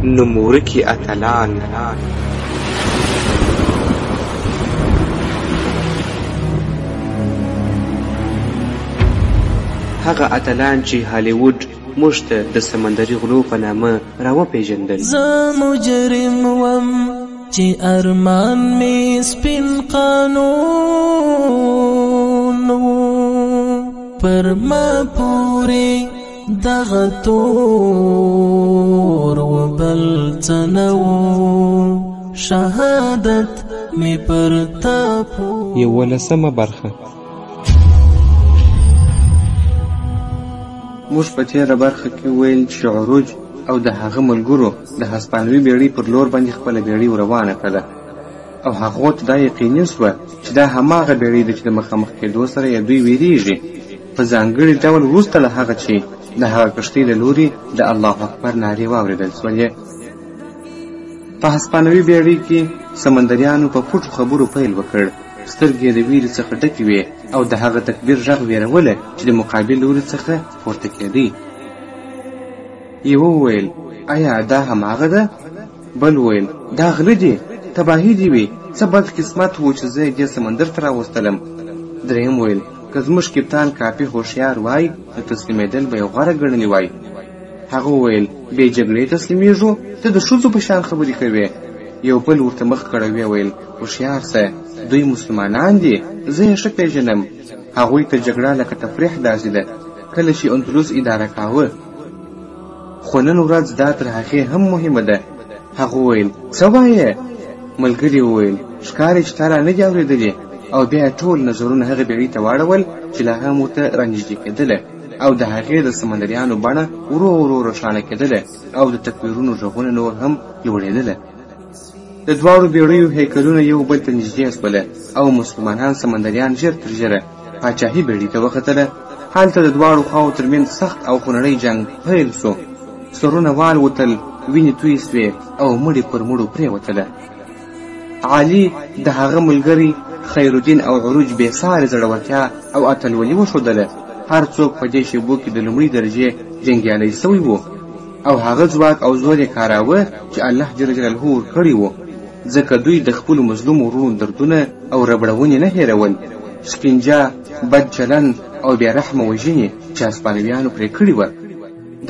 نومورکي اتلان. هغه اتلان چې هالیوډ موږ ته د سمندري غلو په نامه راوپېژندل. زه مجرم وم چې ارمان مې سپین قانون و، پر ما پورې دغه تور و بل څه نه و، شهادت مې پر تا پو. 11مه برخه. موږ په تېره برخه کې ویل چې عروج او د هغه ملګرو د هسپانوي بیړۍ پر لور باندې خپله بیړۍ روانه کړله او هغو ته دا یقیني شوه چې دا هماغه بیړۍ ده چې د مخامخ کېدو سره یې دوی ویریږي، په ځانګړي ډول وروسته له هغه چې د هغه کښتۍ له لوري د الله اکبر نارې واورېدل شولې. په هسپانوي بیړۍ کې سمندریانو په پټو خبرو پیل وکړ، سترګې د ویرې څخه ډکې وې او د هغه تکبیر غږ ویروله چې د مقابل لوري څخه پورته کېدی. یوه وویل آیا دا هماغه ده؟ بل وویل دا غله دي، تباهي دي وي، څه بد قسمت و چې زه یې دې سمندر ته راوستلم. دریم وویل که زموږ کپتان کافي هوښیار وای نو تسلیمېدل به یې غوره ګڼلی وای. هغه وویل بې جګړې تسلیمېږو؟ ته د ښځو په شان خبرې کوې. یو بل ورته مخ کړه ویې ویل هوښیار سه، دوی مسلمانان دي، زه یې ښه پېژنم. هغوی ته جګړه لکه تفریح داسې ده کله چې اندلس اداره کاوه، خو نن ورځ دا تر هغې هم مهمه ده. هغه وویل څه وایې؟ ملګري وویل ښکاري چې تا را نه دي اورېدلي، او بیا ټول نظرونه هغه بیړۍ ته واړول چې لا هم ورته رانږدې کېدله او د هغې د سمندریانو بڼه ورو ورو روښانه کېدله او د تکبیرونو غږونه نور هم لوړېدله. د دواړو بیړیو هیکلونه یو بل ته نږدې شوله او مسلمانان سمندریان ژر تر ژره پاچاهي بیړۍ ته وختله. هلته د دواړو خواو ترمنځ سخت او خونړی جنګ پیل سو، سرونه والوتل، وینې تویې سوې او مړي پر مړو پرېوتله. علي د هغه ملګري خیرالدین او عروج بې ساري زړورتیا او اتلولي وښودله. هر څوک په دې شیبو کې د لومړۍ درجې جنګیالی سوی و او هغه ځواک او زور یې کاراوه چې الله جل جلاله ورکړی و، ځکه دوی د خپلو مظلوم ورونو دردونه او ربړونې نه هېرول، شکنجه، بد چلن او بې رحمه وژنې چې هسپانویانو پرې کړې وه.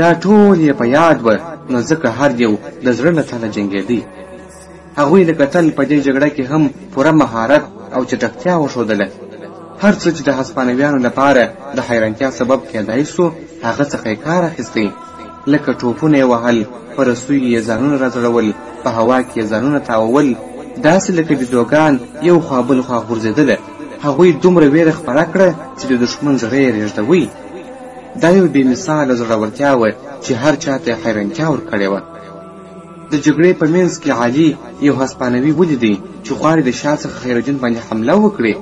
دا ټول یې په یاد وه، نو ځکه هر یو د زړه له تله جنګېدی. هغوی لکه تل په دې جګړه کې هم پوره مهارت او چټکتیا وښودله. هر څه چې د هسپانویانو لپاره د حیرانتیا سبب کېدای سو هغه څخه یې کار اخیستی، لکه ټوپونه یې وهل، په رسیو یې ځانونه راځړول، په هوا کې یې ځانونه تاوول، داسې لکه بیزوګان یو خوا بل خوا غورځېدله. هغوی دومره ویره خپره کړه چې د دښمن زړه یې رېږدوی. دا یو بې مثاله زړورتیا وه چې هر چا ته یې حیرانتیا ورکړې وه. د جګړې په منځ کې علي یو هسپانوي ولیدی چې غواړي د شا څخه خیرالدین باندې حمله وکړي،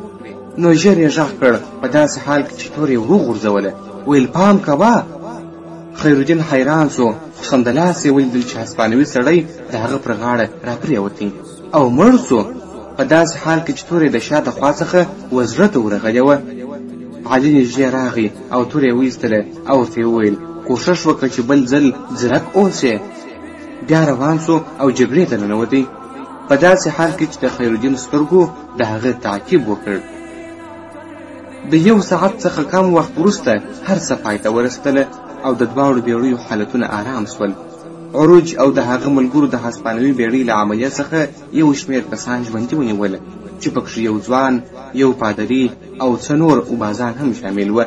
نو ژر یې غږ کړ په داسې حال کې چې تور یې ورو غورځوله. ویل پام کوه. خیرالدین حیران سو، خو سمدلاسه یې ولیدل چې هسپانوي سړی د هغه پر غاړه راپرېوتی او مړ سو، په داسې حال کې چې تور یې د شا د خوا څخه وزړه ته ورغلې وه. علي نږدې راغی او تور یې ویستله او ورته یې وویل کوښښ وکړه چې بل ځل ځیرک اوسې. بیا روان سو او جګړې ته ننوتی، په داسې حال کې چې د خیرالدین سترګو د هغه تعقیب وکړ. د یو ساعت څخه کم وخت وروسته هر څه پای ته ورسېدله او د دواړو بیړیو حالتونه آرام سول. عروج او د هغه ملګرو د هسپانوي بیړۍ له عملیه څخه یو شمېر کسان ژوندي ونیوله چې پکښې یو ځوان، یو پادري او څه نور اوبازان هم شامل وه.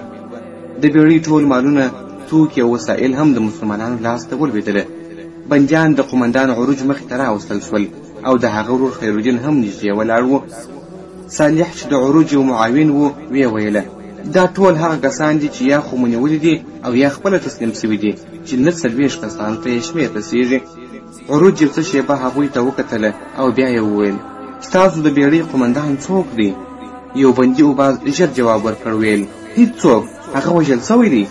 د بیړۍ ټول مالونه، توکي او وسایل هم د مسلمانانو لاس ته ولوېدله. بندیان د قومندان عروج مخې ته راوستل شول او د هغه ورور خیرالدین هم نږدې ولاړ و. صالح چې د عروج یو معاون و ویې ویله دا ټول هغه کسان دي چې یا خو مو نیولي دي او یا خپله تسلیم سوي دي چې نه 40 کسانو ته یې شمېر رسېږي. عروج یو څه شېبه هغوی ته وکتله او بیا یې وویل ستاسو د بیړۍ قومندان څوک دی؟ یو بندي اوباز ژر جواب ورکړ، ویل هېڅوک، هغه وژل سوی دی.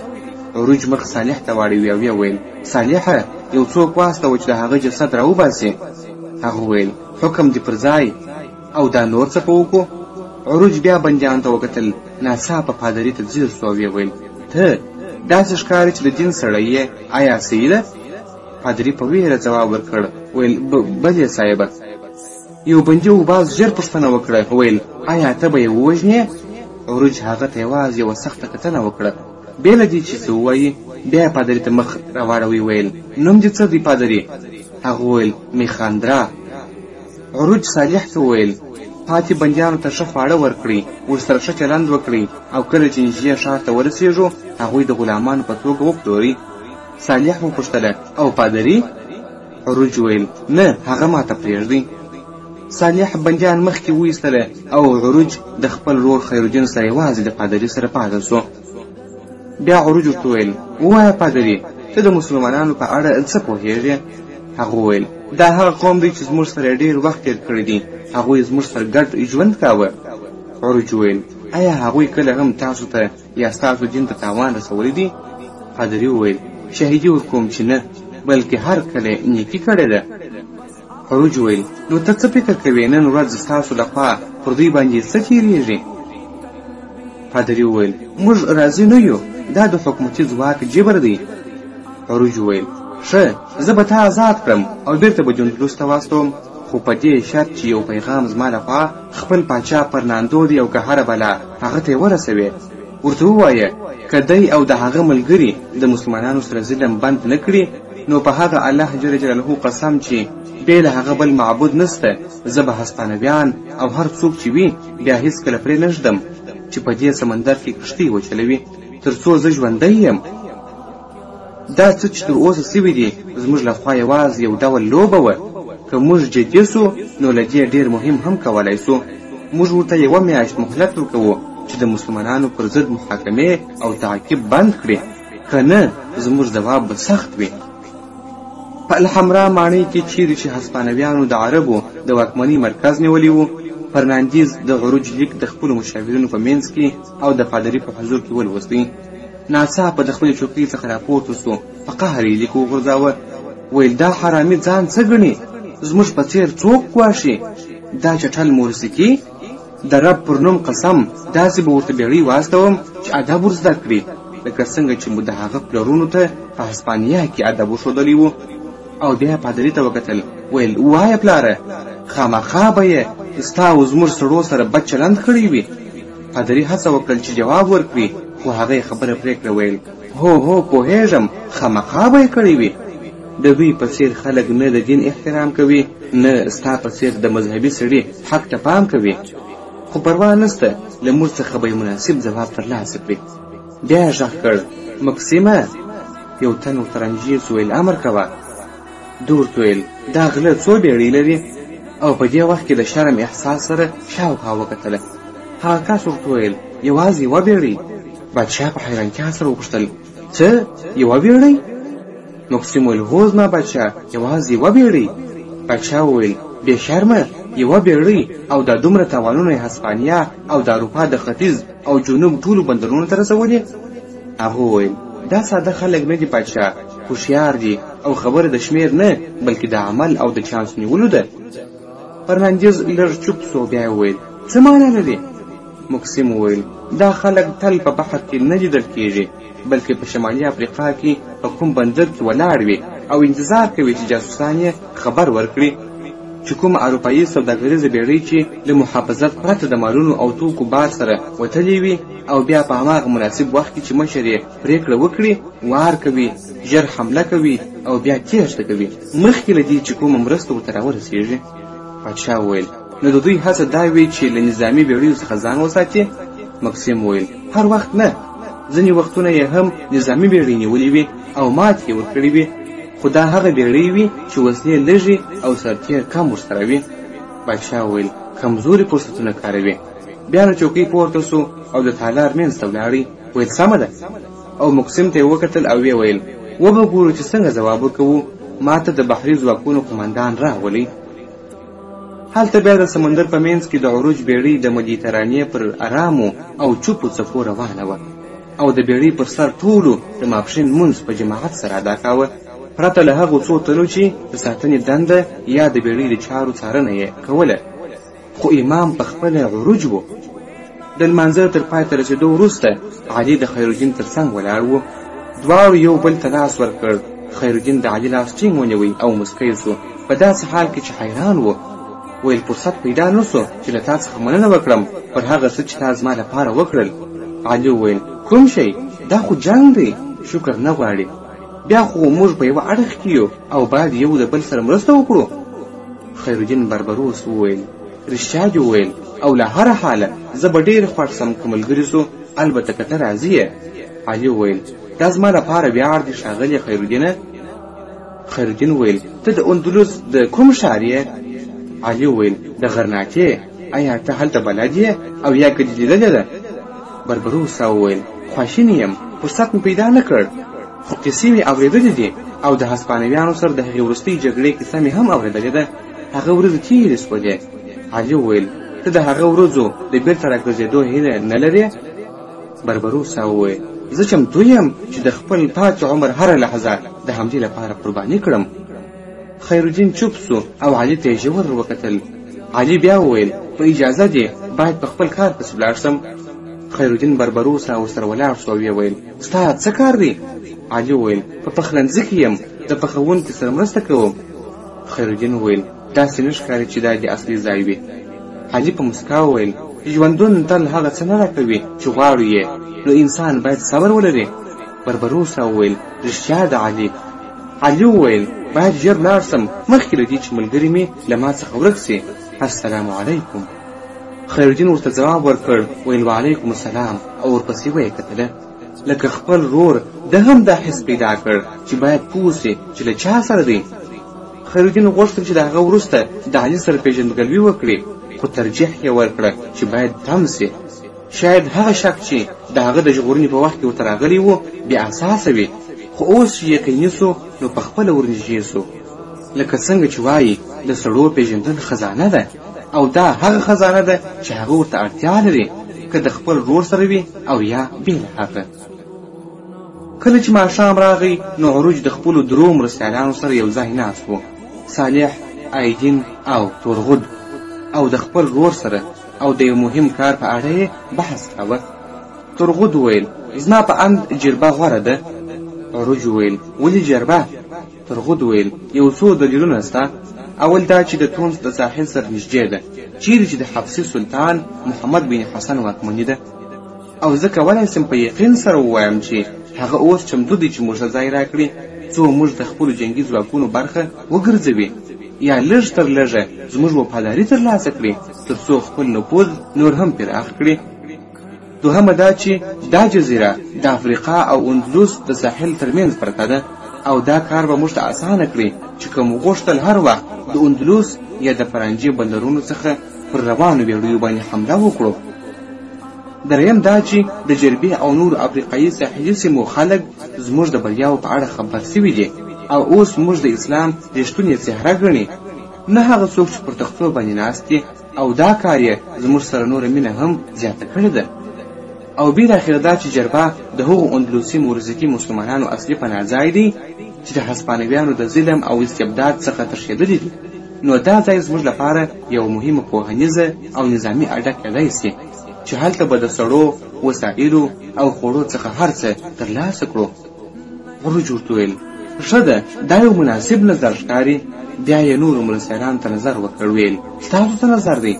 عروج مخ صالح ته واړوي او ویې ویل صالحه یو څوک واستوه چې د هغه جسد راوباسي. هغه ویل حکم دې پر ځای، او دا نور څه په وکړو؟ عروج بیا بندیانو ته وکتل، ناڅاپه پادري ته ځیر سو او ویې ویل ته داسې ښکاري چې د دین سړی یې، آیا صحیح ده؟ پادري په ویره ځواب ورکړ ویل بلې صاحبه. یو بندي وباز ژر پوښتنه وکړه ویل آیا ته به یې ووژنې؟ عروج هغه ته یوازې یوه سخته کتنه وکړه. بې له دې چې څه ووایي بیا یې پادري ته مخ راواړوي ویل نوم دې څه دی پادري؟ هغه ویل میخاندرا. عروج صالح ته وویل پاتې بندیانو ته ښه خواړه ورکړئ، ورسره ښه چلند وکړئ او کله چې نږدې ښار ته ورسېږو هغوی د غلامانو په توګه وپلورئ. صالح وپوښتله او پادري؟ عروج ویل نه هغه ماته پرېږدئ. صالح بندیان مخکې وایستله او عروج د خپل ورور خیرالدین سره یوازې د پادري سره پاته سو. بیا عروج ورته ویل ووایه پادري ته د مسلمانانو په اړه څه پوهېږې؟ هغه ویل دا هغه قوم دی چې زموږ سره ډېر وخت تېر کړی دی، هغوی زموږ سره ګډ ژوند کاوه. عروج ویل آیا هغوی کله هم تاسو ته یا ستاسو دین ته تاوان رسولی دی؟ پادري وویل شهیدي ورکوم چې نه، بلکې هر کله نیکي کړې ده. عروج ویل نو ته څه فکر کوې نن ورځ ستاسو لخوا پر دوی باندې څه تېرېږي؟ پادري وویل موږ راضي نه یو، دا د حکومتي ځواک جبر دی. عروج ویل ښه زه به تا آزاد کړم او بیرته به جندلس ته واستوم، خو په دې شرط چې یو پیغام زما لخوا خپل پاچا فرناندو دی او که هره بلا هغه ته یې ورسوې. ورته ووایه که دی او د هغه ملګري د مسلمانانو سره ظلم بند نه کړي نو په هغه الله جل جلاله قسم چې بې له هغه بل معبود نسته زه به هسپانویان او هر څوک چې وي بیا هیڅکله پرې نه ږدم چې په دې سمندر کې کښتۍ وچلوي تر څو زه ژوندی یم. دا څه چې تر اوسه سوي دي زموږ لخوا یوازې یو ډول لوبه وه، که موږ جدي سو نو له دې ډېر مهم هم کولی سو. موږ ورته یوه میاشت مهلت ورکوو چې د مسلمانانو پر ضد محاکمې او تعقیب بند کړي، که نه زموږ ځواب به سخت وي. په الحمرا ماڼۍ کې چیرې چې هسپانویانو د عربو د واکمنۍ مرکز نیولی و، فرناندیز د عروج لیک د خپلو مشاورینو په منځ کې او د پادري په حضور کې ولوستی. ناڅاپه د خپلې چوکۍ څخه راپورته سو، په قهر یې لیک وغورځاوه. ویل دا حرامي ځان څه ګڼي؟ زموږ په څېر څوک ګواښي؟ دا چټل مورسیکي؟ د رب پر نوم قسم داسې به ورته بیړۍ واستوم چې ادب ور زده کړي لکه څنګه چې مو د هغه پلرونو ته په هسپانیا کې ادب وښودلی و. او بیا پادري ته وکتل ویل وایه پلاره خامخا به یې ستا او زموږ سړو سره بد چلند کړی وي. پادري هڅه وکړل چې جواب ورکړي خو هغه یې خبره پرېکړه ویل هو پوهېږم خامخا به یې کړی وي. د دوی په څېر خلک نه د دین احترام کوي نه ستا په څېر د مذهبي سړي حق ته پام کوي، خو پروا نسته له موږ څخه به یې مناسب ځواب ترلاسه کړي. بیا یې غږ کړ مکسیمه. یو تن ورته رنجیر سو ویل امر کوه. ده ورته ویل دا غله څو بیړۍ لري؟ او په دې وخت کې د شرم احساس سره شاوخوا وکتله. هغه کس ورته ویل یوازې یوه بیړۍ. بادشاه په حیرانتیا سره وپوښتل څه یوه بیړۍ؟ مکسیم ویل هو زما بادشاه یوازې یوه بیړۍ. بادشاه وویل بې شرمه یوه بیړۍ او دا دومره تاوانونه یې هسپانیا او د اروپا د ختیځ او جنوب ټولو بندرونو ته رسولي؟ هغه وویل دا ساده خلک نه دي بادشاه، هوښیار دي او خبره د شمیر نه بلکې د عمل او د چانس نیولو ده. فرناندیز لږ چوپ سو بیا وویل څه معنا لري؟ مکسیم وویل دا خلک تل په بحر کې نه لیدل کیږي بلکې په شمالي افریقا کې په کوم بندر کې ولاړ وي او انتظار کوي چې جاسوسان یې خبر ورکړي چې کوم اروپایي سوداګریزه بیړۍ چې له محافظت پرته د مالونو او توکو بار سره وتلې وي او بیا په هماغه مناسب وخت کې چې مشر یې پرېکړه وکړي وار کوي، ژر حمله کوي او بیا تېښته کوي مخکې له دې چې کومه مرسته ورته راورسېږي. پادشاه وویل نو د دوی هڅه دا وي چې له نظامي بیړیو څخه ځان وساتي؟ مکسیم وویل هر وخت نه، ځینې وختونه یې هم نظامي بیړۍ نیولې وي او ماتې یې ورکړې وي، خو دا هغه بیړۍ وي چې وسلې لږې او سرتېر کم ورسره وي. بادشاه وویل کمزوري فرصتونه کاروي. بیا له چوکۍ پورته سو او د تالار منځ ته ولاړی. ویل سمه ده. او مکسیم ته یې وکتل او ویې ویل وبه ګورو چې څنګه ځواب ورکوو، ما ته د بحري ځواکونو قمندان راولئ. هلته بیا د سمندر په منځ کې د عروج بیړۍ د مدیترانې پر ارامو او چوپو څپو روانه وه او د بیړۍ پر سر ټولو د ماپښین لمونځ په جماعت سره ادا کاوه، پرته له هغو څو تنو چې د ساتنې دنده یا د بیړۍ د چارو څارنه یې کوله. خو امام په خپله عروج و. د لمانځه تر پای ته رسېدو وروسته علي د خیرالدین تر څنګ ولاړ و. دواړو یو بل ته لاس ورکړ خیرالدین د علي لاس ټینګ ونیوی او مسکی سو، په داسې حال کې چې حیران و. ویل فرصت پیدا نه سو چې له تا څخه مننه وکړم پر هغه څه چې تا زما لپاره وکړل. علي وویل کوم شی؟ دا خو جنګ دی، شکر نه غواړي. بیا خو موږ په یوه اړخ کې یو او باید یو د بل سره مرسته وکړو. خیرالدین بربروس وویل رښتیا دې وویل او له هر حاله زه به ډېر خوښ سم که ملګري سو، البته که ته راضي یې. علي وویل دا زما لپاره ویاړ دی ښاغلی خیرالدینه. خیرالدین وویل ته د اندلس د کوم ښار یې؟ علي وویل د غرناطې. آیا ته هلته بلد یې او یا که دې لیدلې ده؟ بربروس وویل خواشینی یم، فرصت مې پیدا نه کړ، خو کیسې مې اورېدلې دي او د هسپانویانو سره د هغې وروستۍ جګړې کیسه مې هم اورېدلې ده. هغه ورځې تېرې شولې. علي وویل ته د هغه ورځو د بېرته راګرځېدو هیله نه لرې؟ بربروس وویل زه چمتو یم چې د خپل پاتې عمر هره لحظه د همدې لپاره قرباني کړم. خیرالدین چوپ سو او علي ته یې ژور وکتل. علي بیا وویل په اجازه دې باید په خپل کار پسې ولاړ شم. خیرالدین بربروس ورسره ولاړ شو او ویې ویل ستا څه کار دی؟ علي وویل په پخلنځي کې یم، د پخوونکي سره مرسته کوم. خیرالدین وویل داسې نه ښکاري چې دا دې اصلي ځای وي. علي په مسکا وویل ژوندون تل هغه څه نه راکوي چې غواړو یې، نو انسان باید صبر ولري. بربروس وویل رښتیا ده علي. علي وویل باید ژر لاړ سم مخکې له دې چې ملګري مې له ما څخه ورک سي. السلام علیکم. خیرالدین ورته ځواب ورکړ ویل وعلیکم السلام او ورپسې ویې کتله لکه خپل رور ده هم دا حس پیدا کړ چې باید پوه سي چې له چا سره دی. خیرالدین غوښتل چې د هغه وروسته د علي سره پیژندګلوي وکړي، خو ترجیح یې ورکړه چې باید تم سي. شاید هغه شک چې د هغه د ژغورنې په وخت کې ورته راغلی و بې اساسه وي، خو اوس چې یقیني سو نو پخپله ورنږدې سو. لکه څنګه چې وایي د سړو پیژندل خزانه ده او دا هغه خزانه ده چې هغه ورته اړتیا لري، که د خپل رور سره وي او یا بې له هغه. کله چې ماښام راغی نو عروج د خپلو درو مرستیالانو سره یو ځای ناست و، صالح، ایدین او تورغود، او د خپل رور سره او د یو مهم کار په اړه یې بحث کاوه. تورغود ویل زما په اند جربه غوره ده. عروج ویل ولې جربه؟ تورغود ویل یو څو دلیلونه شته. اول دا چې د تونس د ساحل سره نږدې ده، چیرې چې د حبسي سلطان محمد بن حسن واکمني ده، او زه کولی شم په یقین سره ووایم چې هغه اوس چمتو دی چې موږ ته ځای راکړي څو موږ د خپلو جنګي ځواکونو برخه وګرځوي یا لږ تر لږه زموږ وفاداري ترلاسه کړي تر څو خپل نفوذ نور هم پراخ کړي. دوهمه دا چې دا جزیره د افریقا او اندلس د ساحل ترمنځ پرته ده او دا کار به موږ ته اسانه کړي چې که مو غوښتل هر وخت د اندلس یا د فرانجې بندرونو څخه پر روانو بېړیو باندې حمله وکړو. دریم دا چې د جربې او نورو افریقایي ساحلي سیمو خلک زموږ د بریاو په اړه خبر سوي دي او اوس موږ د اسلام رښتونې څهره ګڼي، نه هغه څوک چې پر تختو باندې ناست دي، او دا کار یې زموږ سره نوره مینه هم زیاته کړې ده. او بالاخره دا چې جربه د هغو اندلسي مورزقي مسلمانانو اصلي پناه ځای دی چې د هسپانویانو د ظلم او استبداد څخه تښتېدلي دي، نو دا ځای زموږ لپاره یو مهمه پوهنیزه او نظامي اډه کېدای سي چې هلته به د سړو وسایلو او خوړو څخه هر څه ترلاسه کړو. عروج ورته ویل ښه ده، دا یو مناسب نظر ښکاري. بیا یې نورو مرستیالانو ته نظر وکړ ویل ستاسو څه نظر دی؟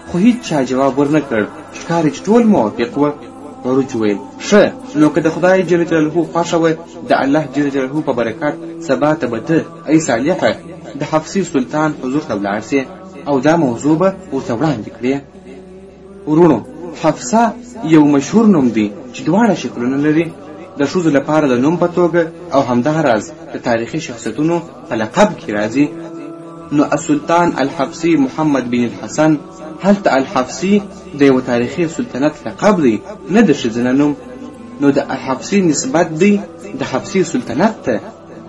خو هیڅ چا جواب ورنه کړ، ښکاري چې ټول موافق وه. عروج ویل ښه، نو که د خدای جل جلاله خوښه وه د الله جل جلاله په برکت سبا ته به ته ای صالحه د حبسي سلطان حضور ته ولاړ سې او دا موضوع به ورته وړاندې کړې. ورونو، حفصه یو مشهور نوم دی چې دواړه شکلونه لري، د ښځو لپاره د نوم په توګه او همداراز د تاریخي شخصیتونو په لقب کې راځي. نو السلطان الحبسي محمد بن الحسن، هلته الحبسي د یو تاریخي سلطنت لقب دی، نه د ښځینه نوم. نو د الحبسي نسبت دی د حبسي سلطنت ته،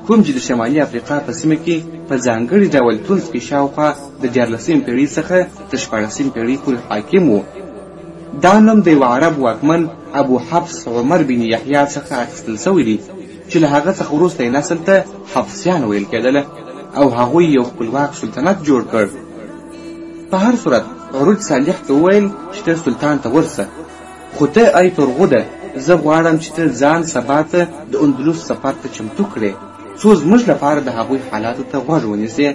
کوم چې د شمالي افریقا په سیمه کې په ځانګړي ډول تونس کې شاوخوا د 14مې پېړۍ څخه تر 14مې پېړۍ پورې حاکم و. دا نوم د یو عرب واکمن ابو حفص عمر بن یحیی څخه اخیستل سوی دی چې له هغه څخه وروسته یې نسل ته حفصیان ویل کېدله او هغوی یو خپلواک سلطنت جوړ کړ. په هر صورت عروج صالح ته وویل چې ته سلطان ته ورسه، خو ته ای تورغوده زه غواړم چې ته ځان سبا ته د اندلس سفر ته چمتو کړې، څو زموږ لپاره د هغوی حالاتو ته غوږ ونیسي،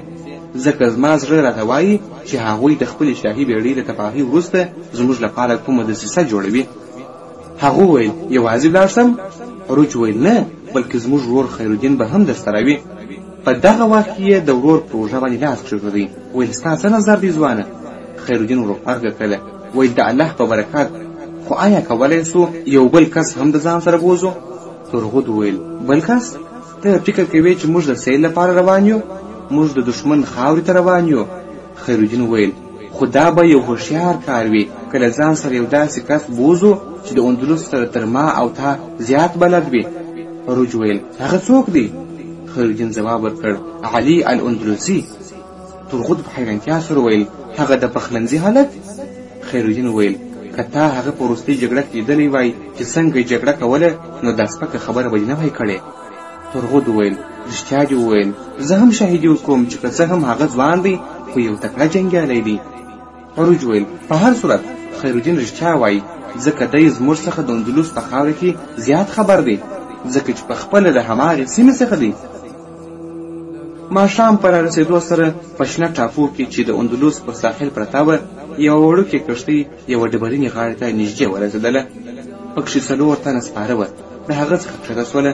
ځکه زما زړه راته وایي چې هغوی د خپلې شاهي بیړۍ له تباهۍ وروسته زموږ لپاره کومه دسیسه جوړوي. هغه وویل یوازې ولاړ شم؟ عروج وویل نه، بلکې زموږ ورور خیرالدین به هم درسره وي. په دغه وخت کې یې د ورور په اوږه باندې لاس کېښودی. ویل ستا څه نظر دی ځوانه؟ خیرالدین ور غبرګه کړله. ویل د الله په برکت، خو آیا کولی سو یو بل کس هم د ځان سره بوزو؟ تورغود وویل بل کس؟ ته فکر کوې چې موږ د سیل لپاره روان یو؟ موږ د دښمن خاورې ته روان یو. خیرالدین وویل خو دا به یو هوښیار کار وي که له ځان سره یو داسې کس بوزو چې د اندلس سره تر ما او تا زیات بلد وي. عروج ویل هغه څوک دی؟ خیرالدین ځواب ورکړ علي الاندلسي. تورغود په حیرانتیا سره ویل هغه د پخلنځي هلک؟ خیرالدین ویل که تا هغه په وروستۍ جګړه کې لیدلی وای چې څنګه یې جګړه کوله نو دا سپکه خبره به دې نه وای کړې. تورغود وویل رښتیا دې وویل، زه هم شاهدي وکوم چې که څه هم هغه ځوان دی خو یو تکړه جنګیالی دی. عروج ویل په هر صورت خیرالدین رښتیا وایي، ځکه دی زموږ څخه د اندلس په خاوره کې زیات خبر دی، ځکه چې په خپله د هماغې سیمې څخه دی. ماښام په رارسېدو سره په شنه ټاپو کې چې د اندلس پر ساحل پرته وه یوه وړوکې کښتۍ یوه ډبرینې غاړې ته نږدې ورسېدله. پکښې 4 تنه سپاره وه. د هغه څخه کښته سوله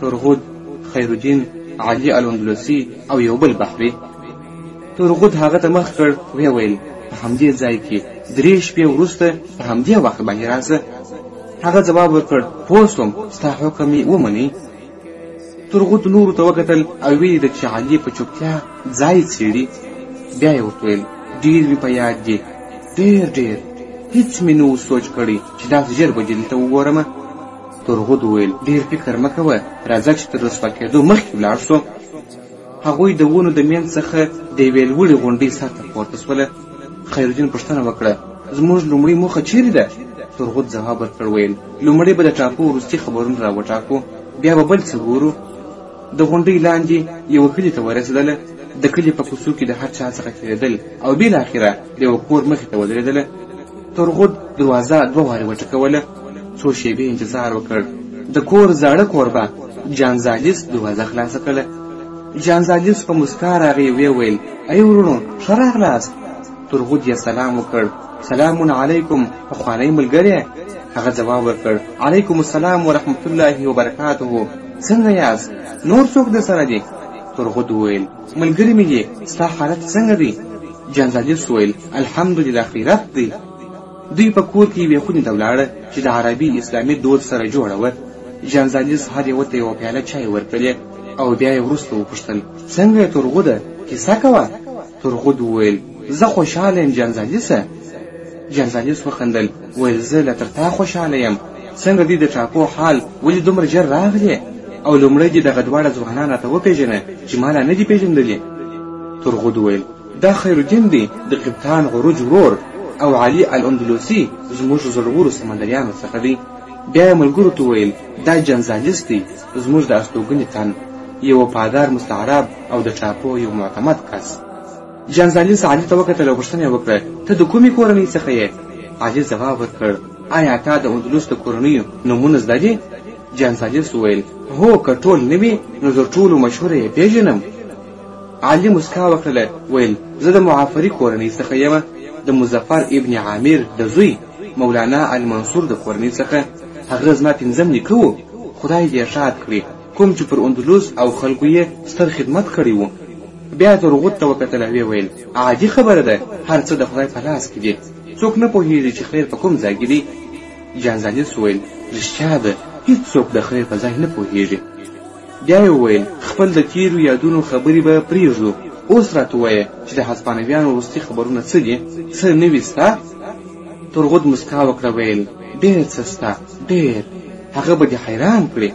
تورغود، خیرالدین، علي الاندلسي او یو بل بحري. تورغود هغه ته مخ کړ، ویې ویل په همدې ځای کې 3 شپې وروسته په همدې وخت باندې راځه. هغه ځواب ورکړ پوه سوم، ستا حکم یې ومنئ. تورغود نورو ته وکتل او ویې لیدل چې علي په چوپتیا ځای څېړي. بیا یې ورته ویل ډېر مې په یاد دي، ډېر هېڅ مې نه و سوچ کړی چې داسې ژر به دلته وګورمه. تورغود وویل ډېر فکر مه کوه، راځه چې تر رسوا کېدو مخکې ولاړ شو. هغوی د ونو د منځ څخه د یوې لوړې غونډۍ سر ته پورته سوله. خیرالدین پوښتنه وکړه زموږ لومړۍ موخه چیرې ده؟ تورغود ځواب ورکړ ویل لومړی به د ټاپو وروستي خبرونه راوټاکو، بیا به بل څه ګورو. د غونډۍ لاندې یوه کلي ته ورسېدله. د کلي په کوڅو کې د هر چا څخه تېرېدل او بالاخره د یوه کور مخې ته ودرېدله. تورغود دروازه 2 وارې وټکوله. څو شېبې انتظار وکړ. د کور زاړه کوربه جانزالیس دروازه خلاصه کړله. جانزالیس په مسکا راغی، ویې ویل ای ورونو ښه راغلاست. تورغود یې سلام وکړ. سلام علیکم پخوانی ملګری. هغه ځواب ورکړ علیکم السلام ورحمت الله وبرکاته، څنګه یاست؟ نور څوک در سره دي؟ تورغود وویل ملګری مې یې، ستا حالت څنګه دی؟ جانزالیس وویل الحمدلله خیرت دی. دوی په کور کې یوې خونې ته ولاړه چې د عربي اسلامي دود سره جوړه وه. جانزالیس هر یوه ته یوه پیاله چای ورکړې او بیا یې وروسته وپوښتل څنګه یې تورغوده، کیسه کوه؟ تورغود وویل زه خوشحاله یم جانزالیسه. جانزالیس وخندل، ویل زه لا تر تا خوشحاله یم. څنګه دې د ټاپو حال ولې دومره ژر راغلې؟ او لومړی دې دغه دواړه ځوانان راته وپېژنه چې ما لا نه دي پېژندلي. تورغود ویل دا خیرالدین دی د قبطان عروج ورور، او علي الاندلسي زموږ زړورو سمندریانو څخه دی. بیا یې ملګرو ته ویل دا جانزالیس دی زموږ د استوګنې تن، یو وفادار مستعرب او د ټاپو یو معتمد کس. جانزالیس علي ته وکتل او پوښتنه یې وکړه ته د کومې کورنۍ څخه یې؟ علي ځواب ورکړ آیا تا د اندلس د کورنیو نومونه زده دي؟ جانزالیس وویل هو که ټول نه وي نو تر ټولو مشهوره یې پېژنم. علي مسکا وکړله، ویل زه د معافري کورنۍ څخه یم، د مظفر ابن عامر د زوی مولانا المنصور د کورنۍ څخه. هغه زما 5م نیکه و، خدای دې ښاد کړي، کوم چې پر اندلس او خلکو یې ستر خدمت کړی و. بیا تورغود ته وکتل او ویې ویل عادي خبره ده، هر څه د خدای په لاس کې دي، څوک نه پوهېږي چې خیر په کوم ځای کې دی. جانزالیس وویل رښتیا ده، هېڅوک د خیر په ځای نه پوهېږي. بیا یې وویل خپل د تیرو یادونو خبرې به پرېږدو، اوس راته ووایه چې د هسپانویانو وروستي خبرونه څه دي؟ څه نوي سته؟ تورغود مسکا وکړه، ویل ډېر څه سته، ډېر، هغه به دې حیران کړي.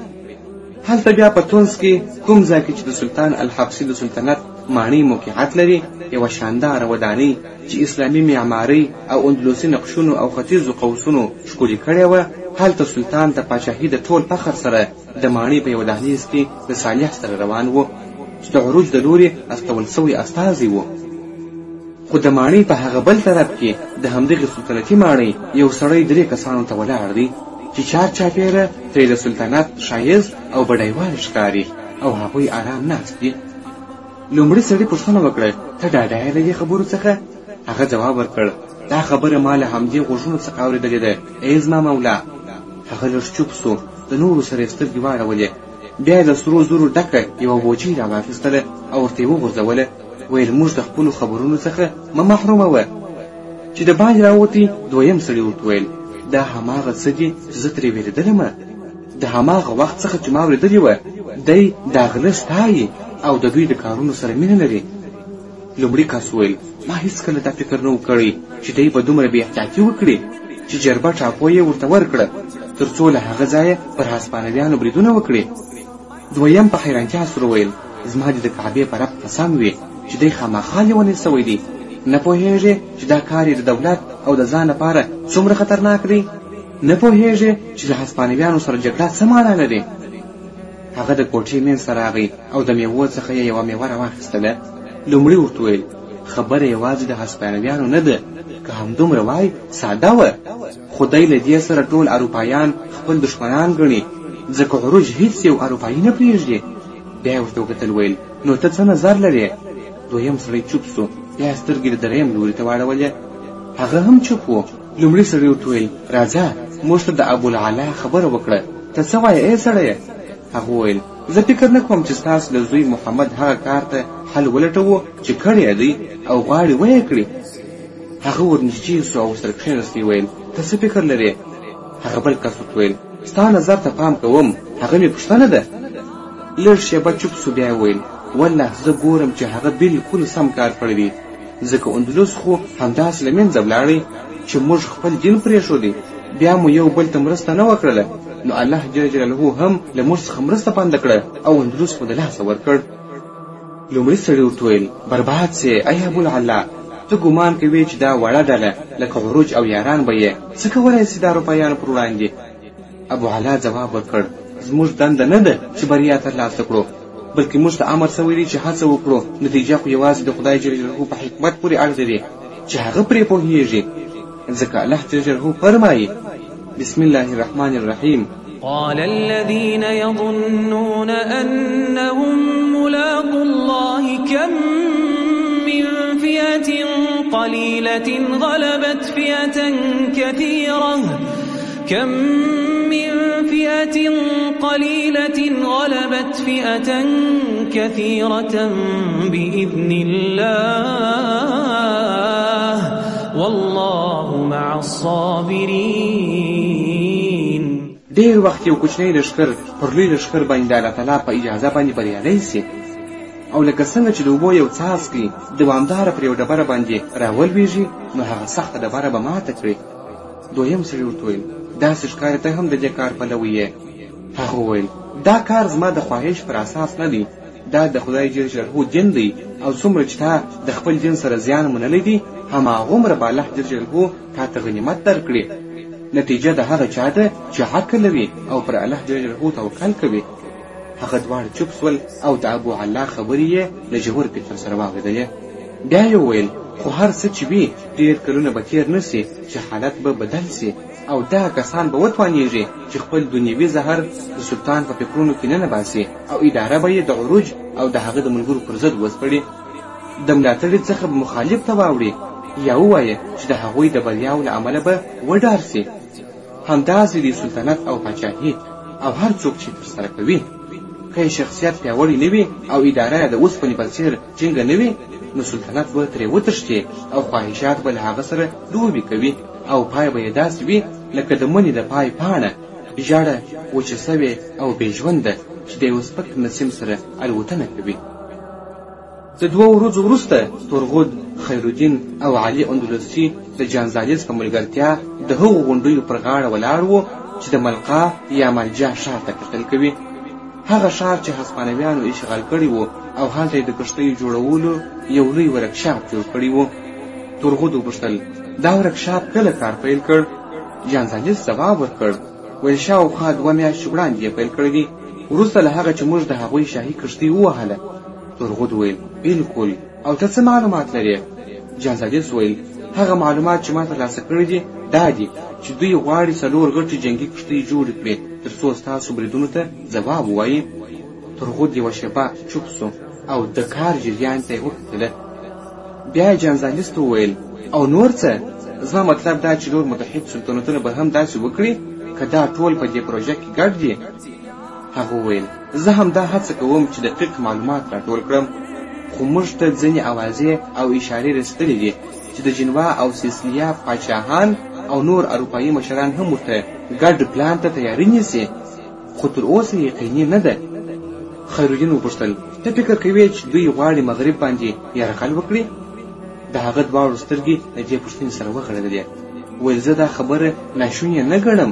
هلته بیا په تونس کې کوم ځای کې چې د سلطان الحبسي د سلطنت ماڼۍ موقعیت لري، یوه شانداره ودانۍ چې اسلامي معمارۍ او اندلسي نقشونو او ختیځو قوسونو ښکلې کړې وه، هلته سلطان د پاچاهۍ د ټول فخر سره د ماڼۍ په یوه دهلیز کې د صالح سره روان و چې د عروج د لوري استول سوی استازی و. خو د ماڼۍ په هغه بل طرف کې د همدغې سلطنتي ماڼۍ یو سړی 3 کسانو ته ولاړ دی چې چار چاپېره ترې د سلطنت ښایست او بډایوالی ښکاري. او هغوی آرام ناست دي. لومړي سړي پوښتنه وکړه ته ډاډه یې له دې خبرو څخه؟ هغه ځواب ورکړ دا خبره ما له همدې غوږونو څخه اورېدلې ده ای زما مولا. هغه لږ چوپ سو، د نورو سره یې سترګې واړولې، بیا یې د سرو زرو ډکه یوه بوجۍ راواخیستله او ورته یې وغورځوله. ویل موږ د خپلو خبرونو څخه مه محرومه وه. چې د باندې راووتی دویم سړي ورته ویل دا هماغه څه دي چې زه ترې وېرېدلم. د هماغه وخت څخه چې ما اورېدلې وه دی دا غله ستایي او د دوی د کارونو سره مینه لري. لومړي کس ویل ما هېڅکله دا فکر نه و کړی چې دی به دومره بې احتیاطي وکړي چې جربه ټاپو یې ورته ورکړه تر څو له هغه ځایه پر هسپانویانو بریدونه وکړي. دویم په حیرانتیا سره ویل زما دې د کعبې په رب قسم وي چې دی خامخا لیونی سوی دی. نه پوهېږې چې دا کار یې د دولت او د ځان لپاره څومره خطرناک دی؟ نه پوهېږې چې د هسپانویانو سره جګړه څه معنا لري؟ هغه د کوټې منځ ته راغی او د میوو څخه یې یوه میوه راواخیستله. لومړي ورته ویل خبره یوازې د هسپانویانو نه ده، که همدومره وای ساده وه، خو دی له دې سره ټول اروپایان خپل دښمنان ګڼي ځکه عروج هیڅ یو اروپایي نه پرېږدي. بیا یې ورته وکتل ویل نو ته څه نظر لرې؟ دویم سړی چوپ سو، بیا سترګې د دریم لوري ته واړولې. هغه هم چوپ و. لومړي سړي ورته ویل راځه موږ ته د ابوالعلا خبره وکړه، ته څه وایې ای سړیه؟ هغه ویل زه فکر نه کوم چې ستاسو له زوی محمد هغه کار ته حل ولټوو چې کړی دی او غواړي ویې کړي. هغه ورنږدې سو او ورسره کښېنستی. ویل ته څه فکر لرې؟ هغه بل کس ورته ویل ستا نظر ته پام کوم، هغه مې پوښتنه ده. لږ شېبه چوپ سو، بیا ویل والله زه ګورم چې هغه بالکل سم کار کړی دی، ځکه اندلس خو همداسې له منځه ولاړی چې موږ خپل دین پرېښودی، بیا مو یو بل ته مرسته نه وکړله، نو الله جل جلاله هم له موږ څخه مرسته بنده کړه او اندلس مو د لاسه ورکړ. لومړي سړي ورته ویل برباد سې ای ابوالعلا، ته ګمان کوې چې دا وړه ډله لکه عروج او یاران به یې څه کولی سي د اروپایانو پر وړاندې؟ ابوعلا ځواب ورکړ زموږ دنده نه ده چې بریا ترلاسه کړو، بلکې موږ ته امر سوی دی چې هڅه وکړو، نتیجه خو یوازې د خدای جل جلاله په حکمت پورې اړه لري چې هغه پرې پوهیږي. ځکه الله جل جلاله فرمایي بسم الله الرحمن الرحیم قال الذين يظنون أنهم ملاقو الله كم من فئة قليلة غلبت فئة كثيرة بإذن الله والله مع الصابرين. ډېر وخت یو کوچنی لښکر پر لوی لښکر باندې د الله تعالی په اجازه باندې بریالی سي، او لکه څنګه چې د اوبو یو څاڅکی دوامداره پر یو ډبره باندې راولویږي نو هغه سخته ډبره به ماته کړي. دویم سړي ورته ویل داسې ښکاري ته هم د دې کار پلوی یې؟ هغه وویل دا کار زما د خواهش پر اساس نه دی، دا د خدای جل جلاله دین دی، او څومره چې تا د خپل دین سره زیان منلی دی هماغومره به الله جل جلاله تا ته غنیمت درکړي. نتیجه د هغه چا ده چې حق لري او پر الله جل جلاله توکل کوي. هغه دواړه چوپ سول او د ابوعلا خبرې یې له ژور فکر سره واورېدلې. بیا یې وویل خو هر څه چې وي ډېر کلونه به تېر نه سي چې حالت به بدل سي، او دا کسان به وتوانیږي چې خپل دنیوي زهر د سلطان په فکرونو کې نه باسي، او اداره به یې د عروج او د هغه د ملګرو پر ضد وسپړي، د ملاتړي څخه به مخالف ته واوړي یا ووایي چې د هغوی د بریاو له امله به وډار سي. همداسې د سلطنت او پاچاهي او هر څوک چې ترسره کوي که یې شخصیت پیاوړی نه وي او اداره د اوسپنې په څېر ټینګه نه وي نو سلطنت به ترې وتښتي او خواهشات به له هغه سره لوبې کوي، او پای به یې داسې وي لکه د مني د پای پاڼه ژړه وچه سوې او بې ژونده چې د یو سپک نسیم سره الوتنه کوي. د 2 ورځو وروسته تورغود، خیرالدین او علي اندلسي د جانزالیز په ملګرتیا د هغو غونډیو پر غاړه ولاړ وو چې د ملقا یا ملجا ښار ته کتل کوي. هغه ښار چې هسپانویانو اشغال کړی وو او هلته یې د کښتیو جوړولو یو لوی ورکشاپ جوړ کړی وو. تورغود وپوښتل دا ورکشاپ کله کار پیل کړ؟ جانزالیز ځواب ورکړ ویل شاوخوا 2 میاشتې وړاندې یې پیل کړی دي، وروسته له هغه چې موږ د هغوی شاهي کښتۍ ووهله. تورغود ویل بالکل، او ته څه معلومات لرې؟ جانزالیز ویل هغه معلومات چې ما ترلاسه کړي دي دا دي چې دوی غواړي 4 غټې جنګي کښتۍ جوړې کړي تر څو ستاسو بریدونو ته ځواب ووایي. ترغود یوه شېبه چوپ سو او د کار جریان ته یې وکتله. بیا یې جانزالست وویل او نور څه؟ زما مطلب دا چې نور متحد سلطنتونه به هم داسې وکړي که دا ټول په دې پروژه کې ګډ دي. هغه وویل زه هم دا هڅه کوم چې دقیق معلومات راټول کړم، خو موږ ته ځینې اوازې او اشارې رسېدلې دي چې د جنوا او سیسلیا پاچاهان او نور اروپایي مشران هم ورته ګډ پلان ته تیاری نیسي، خو تر اوسه یقیني نه ده. خیرالدین وپوښتل ته فکر کوې چې دوی غواړي مغرب باندې یرغل وکړي؟ د هغه دواړو سترګې د دې پوښتنې سره وغړېدلې. ویل زه دا خبره ناشونې نه ګڼم،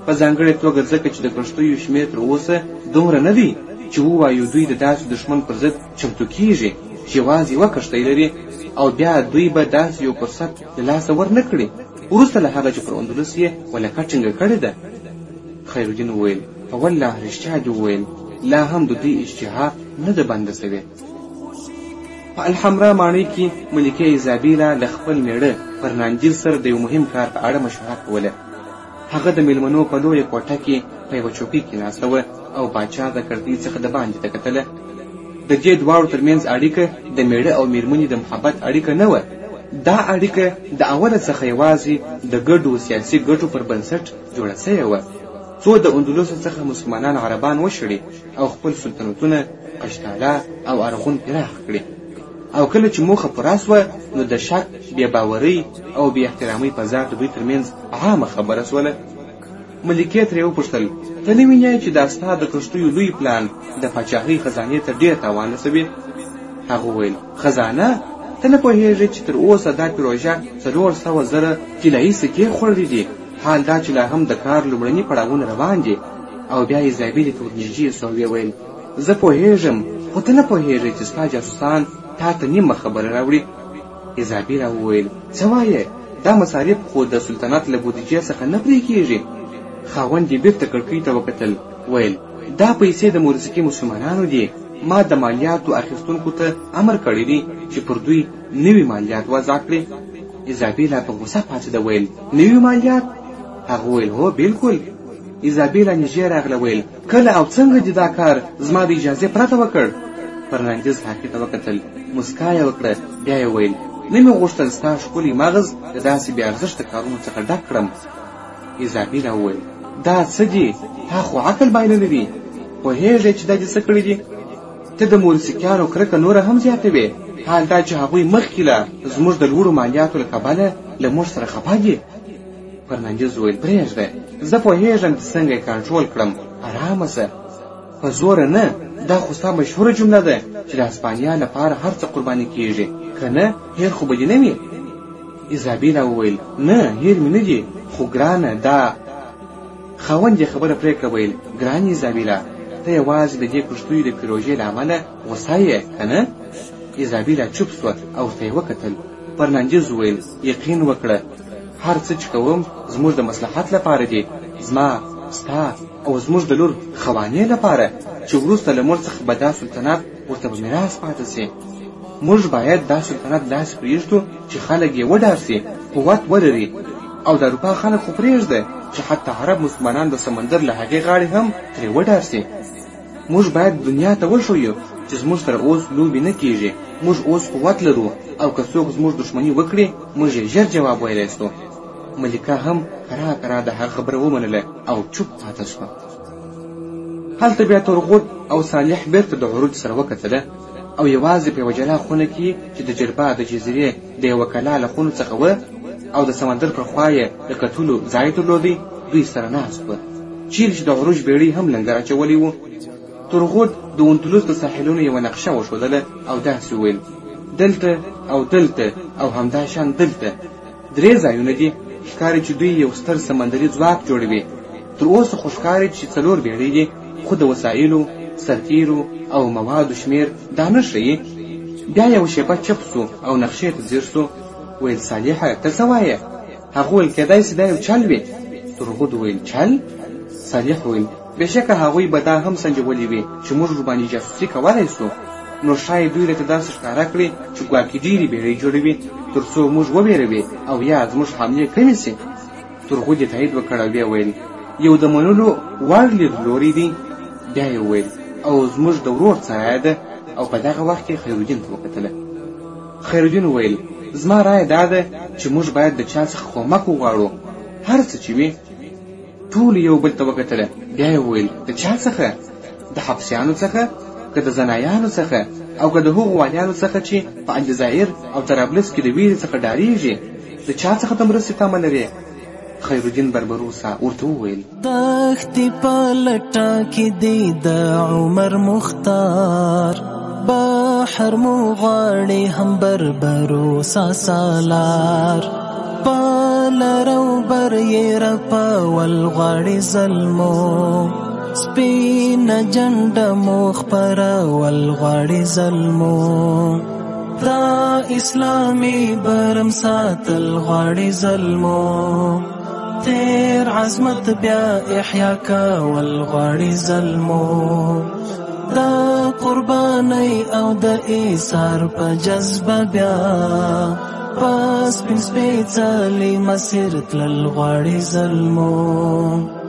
په ځانګړې توګه ځکه چې د کښتیو شمېر تر اوسه دومره نه دی چې ووایو دوی د داسې دښمن پر ضد چمتو کیږي چې یوازې یوه کښتۍ لري او بیا دوی به داسې یو فرصت له لاسه ورنه کړي وروسته له هغه چې پر اندلس یې ولکه ټینګه کړې ده. خیرالدین وویل په والله رښتیا دې وویل، لا هم د دوی اشتها نه ده بنده سوې. په الحمرا ماڼۍ کې ملکه ایزابیلا له خپل میړه فرناندیز سره د یو مهم کار په اړه مشوره کوله. هغه د میلمنو په لویه کوټه کې په یوه چوکۍ کې ناسته وه او باچا د کړکۍ څخه د باندې ته کتله. د دې دواړو ترمنځ اړیکه د میړه او میرمنې د محبت اړیکه نه وه، دا اړیکه د اوله څخه یوازې د ګډو سیاسي ګټو پر بنسټ جوړه سوې وه. څو د اندلس څخه مسلمانان عربان وشړي او خپل سلطنتونه قشتاله او ارغون پراخ کړي، او کله چې موخه پوره سوه نو د شک، بې باورۍ او بې احترامۍ په ذات دوی ترمنځ عامه خبره سوله. ملکې ترې وپوښتل ته نه وینې چې دا ستا د کښتیو لوی پلان د پاچاهۍ خزانې ته ډېر تاوان رسوي؟ هغه وویل خزانه؟ ته نه پوهېږې چې تر اوسه دا پروژه 400,000 طلایي سکې خوړلي دي، حال دا چې لا هم د کار لومړني پړاوونه روان دي. او بیا ایزابلې ته ورنږدې سو او ویل زه پوهېږم، خو ته نه پوهېږې چې ستا جاسوسان تا ته نیمه خبره راوړي. ایزابیلا وویل څه وایې؟ دا مصارف خو د سلطنت له بودیجې څخه نه پرې کېږي. خاوند یې بېرته کړکۍ ته وکتل، ویل دا پیسې د مورسکي مسلمانانو دي، ما د مالیاتو اخیستونکو ته امر کړی دی چې پر دوی نوي مالیات وضع کړي. ایزابیلا په غوسه پاڅېده، ویل نوي مالیات؟ هغه ویل هو بالکل. ایزابیلا نږدې راغله، ویل کله او څنګه دې دا کار زما د اجازې پرته وکړ؟ فرناندیز هغې ته وکتل، مسکا یې وکړه، بیا یې ویل نه مې غوښتل ستا ښکلي مغز د داسې بې ارزښته کارونو څخه ډک کړم. ایزابیلا وویل دا څه دي؟ تا خو عقل بایللی دی، پوهېږې چې دا دې څه کړي دي؟ ته د مورسکیانو کرکه نوره هم زیاتوې، حال دا چې هغوی مخکې له زموږ د لوړو مالیاتو له کبله له موږ سره خفه دي. فرناندیز وویل پرېږده، زه پوهېږم چې څنګه یې کنټرول کړم، ارامه سه، په زوره نه. دا خو ستا مشهوره جمله ده چې د هسپانیا لپاره هر څه قرباني کېږي، که نه هېر خو به دې نه وي. ایزابیلا وویل نه هېر مې نه دي، خو ګرانه دا. خاوند یې خبره پرېکړه، ویل ګرانې ایزابیلا ته یوازې د دې کښتیو د پروژې له امله غوسه یې که نه؟ ایزابیلا چوپ سوه او ورته یې وکتل. فرناندیز وویل یقین وکړه هر څه چې کوم زموږ د مصلحت لپاره دي، زما، ستا او زموږ د لور خوانې لپاره چې وروسته له موږ څخه به دا سلطنت ورته په میراث پاتې سي. موږ باید دا سلطنت داسې پرېږدو چې خلک یې وډار سي، قوت ولري، او د اروپا خلک خو پرېږده چې حتی عرب مسلمانان د سمندر له هغې غاړې هم ترې وډار سي. موږ باید دنیا ته وښیو چې زموږ سره اوس لوبې نه کېږي، موږ اوس قوت لرو، او که څوک زموږ دښمني وکړي موږ یې ژر جواب ویلی سو. ملکه هم کرا کرا د هغه خبره ومنله او چوپ پاته شوه. هلته بیا ترغود او صالح بیرته د عروج سره وکتله او یوازې په یوه جلا خونه کې چې د جربا د جزیرې د یوه کلا له خونو څخه وه او د سمندر پر خوا یې د کتلو ځای درلودی، دوی سره ناست وه، چیرې چې د عروج بیړۍ هم لنګر اچولی و. ترغود د اندلس د ساحلونو یوه نقشه وښودله او داسې وویل دلته او دلته او همداشان دلته 3 ځایونه دي، ښکاري چې دوی یو ستر سمندري ځواک جوړوي. تر اوسه خو ښکاري چې 4 بیړۍ دي، خو د وسایلو، سرتیرو او موادو شمیر دا نه ښیي. بیا یو شیبه چپ سو او نقشې ته ځیر سو، ویل صالحه ته څه وایې؟ هغه ویل کېدای سي دا یو چل وي. ترغود ویل چل؟ صالح ویل بېشکه هغوی به دا هم سنجولی وي چې موږ ورباندې جاسوسي کولی سو، نو ښایي دوی راته داسې ښکاره کړي چې ګواکې ډېرې بیړۍ جوړوي تر څو موږ وبېروي او یا زموږ حملې کمې سي. ترغود یې تایید وکړ او بیا ویل یو د منلو وړ لیدلوری دی. بیا یې وویل او زموږ د ورور څایه ده او په دغه وخت کې خیرالدین ته وکتله. خیرالدین وویل زما رایه دا ده چې موږ باید د چا څخه کومک وغواړو، هر څه چې وي. ټول یو بل ته وکتله. بیا یې وویل د چا څخه؟ د حبسیانو څخه، که د زنایانو څخه، او که د هغو والیانو څخه چې په الجزایر او طرابلس کې د ویرې څخه ډارېږي، د چا څخه د مرستې تمه لرې؟ خیرالدین بربروسا ورته وویل دښتې په لټه کې دی د عمر مختار، بحر مو غواړي هم بربروسا سالار، په لر او بر یې رپول غواړي ظلمو، سپینه جنډه مو خپرول غواړي ظلمو، دا اسلامي برم ساتل غواړي ظلمو، تیر عظمت بیا احیا کول غواړي ظلمو، دا قرباني او د ایثار په جذبه بیا پس پنځ پیڅلې مسیر تلل غواړي ظلمو.